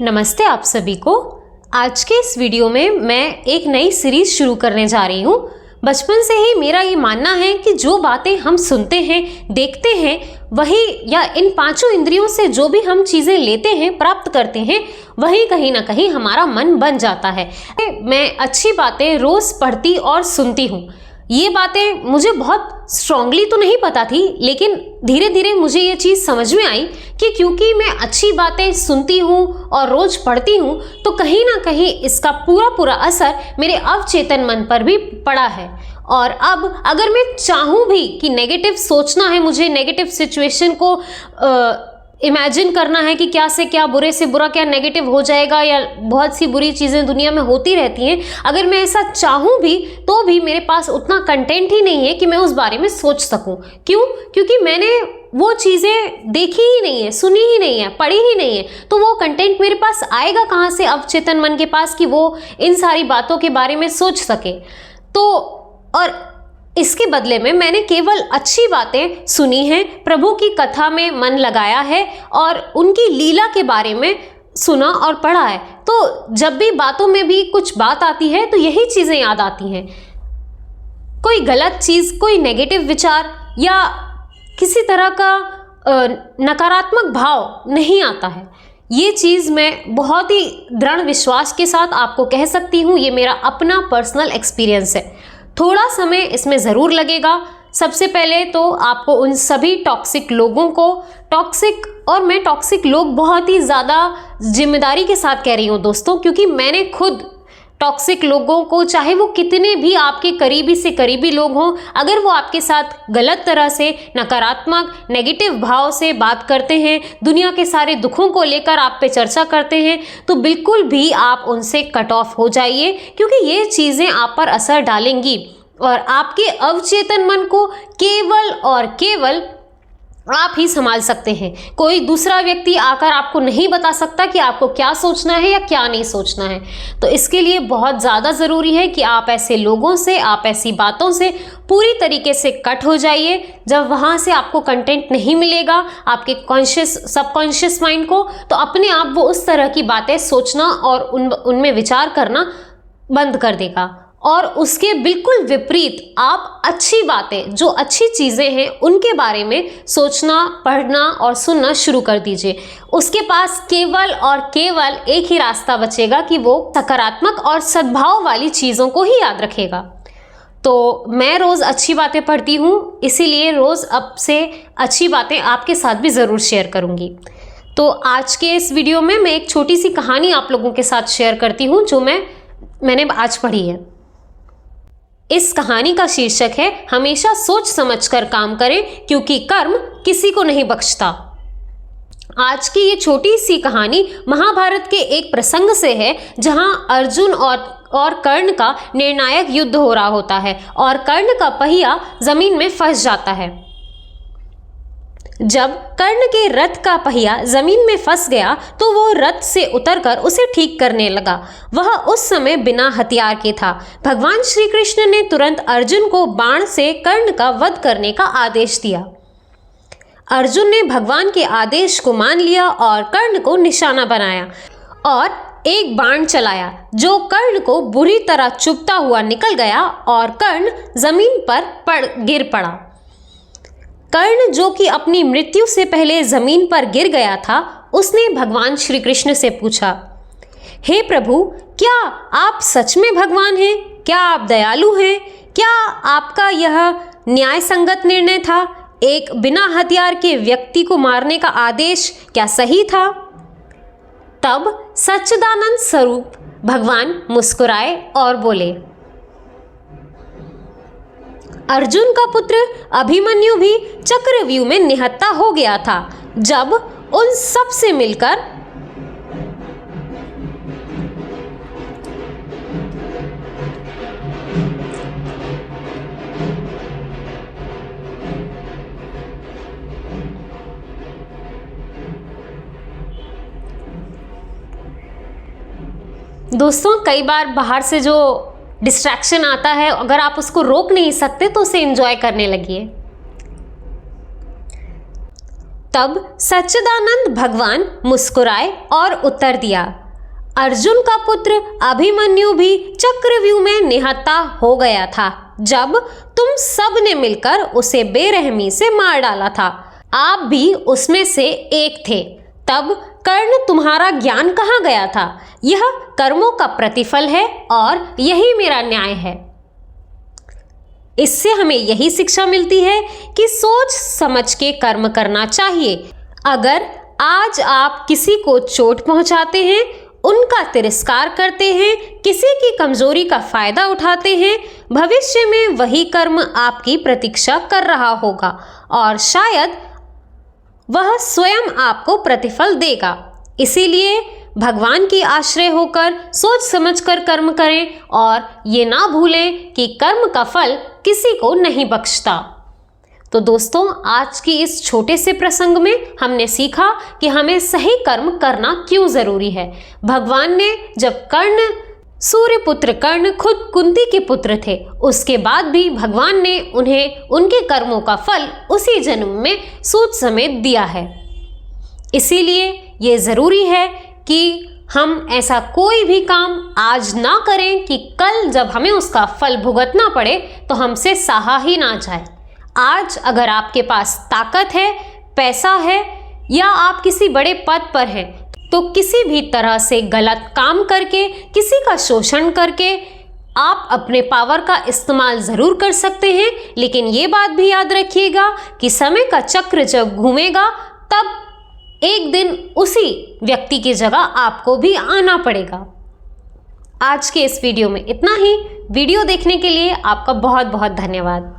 नमस्ते आप सभी को। आज के इस वीडियो में मैं एक नई सीरीज शुरू करने जा रही हूँ। बचपन से ही मेरा ये मानना है कि जो बातें हम सुनते हैं, देखते हैं, वही या इन पांचों इंद्रियों से जो भी हम चीज़ें लेते हैं, प्राप्त करते हैं, वही कहीं ना कहीं हमारा मन बन जाता है। मैं अच्छी बातें रोज़ पढ़ती और सुनती हूँ। ये बातें मुझे बहुत स्ट्रांगली तो नहीं पता थी, लेकिन धीरे धीरे मुझे ये चीज़ समझ में आई कि क्योंकि मैं अच्छी बातें सुनती हूँ और रोज़ पढ़ती हूँ, तो कहीं ना कहीं इसका पूरा असर मेरे अवचेतन मन पर भी पड़ा है। और अब अगर मैं चाहूँ भी कि नेगेटिव सोचना है, मुझे नेगेटिव सिचुएशन को इमेजिन करना है कि क्या से क्या, बुरे से बुरा क्या नेगेटिव हो जाएगा, या बहुत सी बुरी चीज़ें दुनिया में होती रहती हैं, अगर मैं ऐसा चाहूँ भी तो भी मेरे पास उतना कंटेंट ही नहीं है कि मैं उस बारे में सोच सकूँ। क्यों? क्योंकि मैंने वो चीज़ें देखी ही नहीं है, सुनी ही नहीं है, पढ़ी ही नहीं है, तो वो कंटेंट मेरे पास आएगा कहाँ से अवचेतन मन के पास कि वो इन सारी बातों के बारे में सोच सके। तो और इसके बदले में मैंने केवल अच्छी बातें सुनी हैं, प्रभु की कथा में मन लगाया है और उनकी लीला के बारे में सुना और पढ़ा है। तो जब भी बातों में भी कुछ बात आती है तो यही चीज़ें याद आती हैं। कोई गलत चीज़, कोई नेगेटिव विचार या किसी तरह का नकारात्मक भाव नहीं आता है। ये चीज़ मैं बहुत ही दृढ़ विश्वास के साथ आपको कह सकती हूँ। ये मेरा अपना पर्सनल एक्सपीरियंस है। थोड़ा समय इसमें ज़रूर लगेगा। सबसे पहले तो आपको उन सभी टॉक्सिक लोगों को, और मैं टॉक्सिक लोग बहुत ही ज़्यादा जिम्मेदारी के साथ कह रही हूँ दोस्तों, क्योंकि मैंने खुद टॉक्सिक लोगों को, चाहे वो कितने भी आपके करीबी से करीबी लोग हों, अगर वो आपके साथ गलत तरह से नकारात्मक नेगेटिव भाव से बात करते हैं, दुनिया के सारे दुखों को लेकर आप पे चर्चा करते हैं, तो बिल्कुल भी आप उनसे कट ऑफ हो जाइए, क्योंकि ये चीज़ें आप पर असर डालेंगी और आपके अवचेतन मन को केवल और केवल आप ही संभाल सकते हैं। कोई दूसरा व्यक्ति आकर आपको नहीं बता सकता कि आपको क्या सोचना है या क्या नहीं सोचना है। तो इसके लिए बहुत ज़्यादा ज़रूरी है कि आप ऐसे लोगों से, आप ऐसी बातों से पूरी तरीके से कट हो जाइए। जब वहाँ से आपको कंटेंट नहीं मिलेगा आपके सबकॉन्शियस माइंड को, तो अपने आप वो उस तरह की बातें सोचना और उनमें विचार करना बंद कर देगा। और उसके बिल्कुल विपरीत आप अच्छी बातें, जो अच्छी चीज़ें हैं, उनके बारे में सोचना, पढ़ना और सुनना शुरू कर दीजिए। उसके पास केवल और केवल एक ही रास्ता बचेगा कि वो सकारात्मक और सद्भाव वाली चीज़ों को ही याद रखेगा। तो मैं रोज़ अच्छी बातें पढ़ती हूँ, इसीलिए रोज़ अब से अच्छी बातें आपके साथ भी ज़रूर शेयर करूँगी। तो आज के इस वीडियो में मैं एक छोटी सी कहानी आप लोगों के साथ शेयर करती हूँ, जो मैंने आज पढ़ी है। इस कहानी का शीर्षक है हमेशा सोच समझकर काम करें, क्योंकि कर्म किसी को नहीं बख्शता। आज की ये छोटी सी कहानी महाभारत के एक प्रसंग से है, जहां अर्जुन और कर्ण का निर्णायक युद्ध हो रहा होता है और कर्ण का पहिया जमीन में फंस जाता है। जब कर्ण के रथ का पहिया जमीन में फंस गया तो वो रथ से उतरकर उसे ठीक करने लगा। वह उस समय बिना हथियार के था। भगवान श्री कृष्ण ने तुरंत अर्जुन को बाण से कर्ण का वध करने का आदेश दिया। अर्जुन ने भगवान के आदेश को मान लिया और कर्ण को निशाना बनाया और एक बाण चलाया, जो कर्ण को बुरी तरह चुभता हुआ निकल गया और कर्ण जमीन पर गिर पड़ा। कर्ण, जो कि अपनी मृत्यु से पहले जमीन पर गिर गया था, उसने भगवान श्री कृष्ण से पूछा, हे प्रभु, क्या आप सच में भगवान हैं? क्या आप दयालु हैं? क्या आपका यह न्याय संगत निर्णय था? एक बिना हथियार के व्यक्ति को मारने का आदेश क्या सही था? तब सच्चिदानंद स्वरूप भगवान मुस्कुराए और बोले, अर्जुन का पुत्र अभिमन्यु भी चक्रव्यूह में निहत्था हो गया था, जब उन सब से मिलकर दोस्तों, कई बार बाहर से जो डिस्ट्रैक्शन आता है, अगर आप उसको रोक नहीं सकते तो उसे एंजॉय करने लगिए। तब सच्चिदानंद भगवान मुस्कुराए और उत्तर दिया, अर्जुन का पुत्र अभिमन्यु भी चक्रव्यूह में निहत्था हो गया था जब तुम सब ने मिलकर उसे बेरहमी से मार डाला था। आप भी उसमें से एक थे। तब कर्ण तुम्हारा ज्ञान कहाँ गया था? यह कर्मों का प्रतिफल है और यही मेरा न्याय है। इससे हमें यही शिक्षा मिलती है कि सोच समझ के कर्म करना चाहिए। अगर आज आप किसी को चोट पहुंचाते हैं, उनका तिरस्कार करते हैं, किसी की कमजोरी का फायदा उठाते हैं, भविष्य में वही कर्म आपकी प्रतीक्षा कर रहा होगा और शायद वह स्वयं आपको प्रतिफल देगा। इसीलिए भगवान की आश्रय होकर सोच समझकर कर्म करें और ये ना भूलें कि कर्म का फल किसी को नहीं बख्शता। तो दोस्तों, आज की इस छोटे से प्रसंग में हमने सीखा कि हमें सही कर्म करना क्यों जरूरी है। भगवान ने जब सूर्यपुत्र कर्ण खुद कुंती के पुत्र थे, उसके बाद भी भगवान ने उन्हें उनके कर्मों का फल उसी जन्म में सूद समेत दिया है। इसीलिए ये जरूरी है कि हम ऐसा कोई भी काम आज ना करें कि कल जब हमें उसका फल भुगतना पड़े तो हमसे सहा ही ना जाए। आज अगर आपके पास ताकत है, पैसा है या आप किसी बड़े पद पर हैं, तो किसी भी तरह से गलत काम करके, किसी का शोषण करके आप अपने पावर का इस्तेमाल ज़रूर कर सकते हैं। लेकिन ये बात भी याद रखिएगा कि समय का चक्र जब घूमेगा तब एक दिन उसी व्यक्ति की जगह आपको भी आना पड़ेगा। आज के इस वीडियो में इतना ही। वीडियो देखने के लिए आपका बहुत बहुत धन्यवाद।